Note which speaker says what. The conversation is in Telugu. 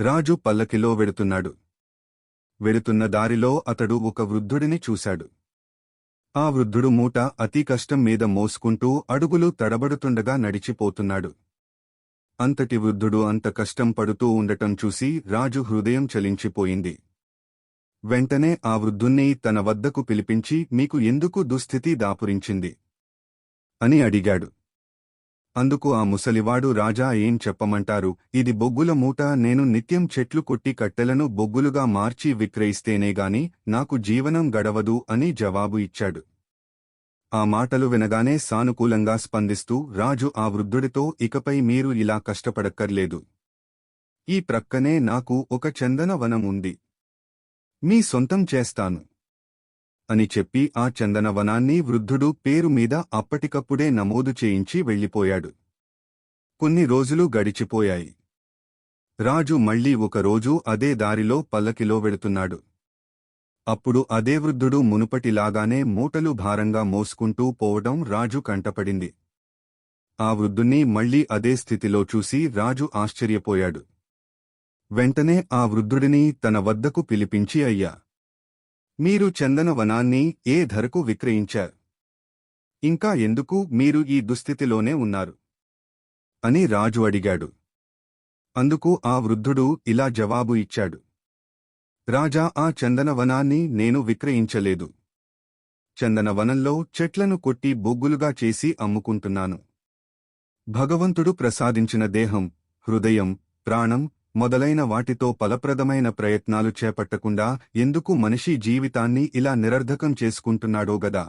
Speaker 1: రాజు పల్లకిలో వెడుతున్నాడు. వెడుతున్న దారిలో అతడు ఒక వృద్ధుడిని చూశాడు. ఆ వృద్ధుడు మూట అతి కష్టం మీద మోసుకుంటూ అడుగులు తడబడుతుండగా నడిచిపోతున్నాడు. అంతటి వృద్ధుడు అంత కష్టం పడుతూ ఉండటం చూసి రాజు హృదయం చలించిపోయింది. వెంటనే ఆ వృద్ధుణ్ణి తన వద్దకు పిలిపించి, మీకు ఎందుకు దుస్థితి దాపురించింది అని అడిగాడు. అందుకు ఆ ముసలివాడు, రాజా, ఏం చెప్పమంటారు, ఇది బొగ్గుల మూట. నేను నిత్యం చెట్లు కొట్టి కట్టెలను బొగ్గులుగా మార్చి విక్రయిస్తేనేగాని నాకు జీవనం గడవదు అని జవాబు ఇచ్చాడు. ఆ మాటలు వినగానే సానుకూలంగా స్పందిస్తూ రాజు ఆ వృద్ధుడితో, ఇకపై మీరు ఇలా కష్టపడక్కర్లేదు. ఈ ప్రక్కనే నాకు ఒక చందన వనం ఉంది, మీ సొంతం చేస్తాను అని చెప్పి ఆ చందన వనాన్ని వృద్ధుడు పేరు మీద అప్పటికప్పుడే నమోదు చేయించి వెళ్ళిపోయాడు. కొన్ని రోజులు గడిచిపోయాయి. రాజు మళ్లీ ఒకరోజు అదే దారిలో పల్లకిలో వెడుతున్నాడు. అప్పుడు అదే వృద్ధుడు మునుపటిలాగానే మూటలు భారంగా మోసుకుంటూ పోవడం రాజు కంటపడింది. ఆ వృద్ధుణ్ణి మళ్లీ అదే స్థితిలో చూసి రాజు ఆశ్చర్యపోయాడు. వెంటనే ఆ వృద్ధుడిని తన వద్దకు పిలిపించి, అయ్యా, మీరు చందన వనాన్ని ఏ ధరకు విక్రయించారు? ఇంకా ఎందుకు మీరు ఈ దుస్థితిలోనే ఉన్నారు అని రాజు అడిగాడు. అందుకు ఆ వృద్ధుడు ఇలా జవాబు ఇచ్చాడు, రాజా, ఆ చందన వనాన్ని నేను విక్రయించలేదు. చందన వనంలో చెట్లను కొట్టి బొగ్గులుగా చేసి అమ్ముకుంటున్నాను. భగవంతుడు ప్రసాదించిన దేహం, హృదయం, ప్రాణం మొదలైన వాటితో ఫలప్రదమైన ప్రయత్నాలు చేపట్టకుండా ఎందుకు మనిషి జీవితాన్ని ఇలా నిరర్ధకం చేసుకుంటున్నాడో గదా.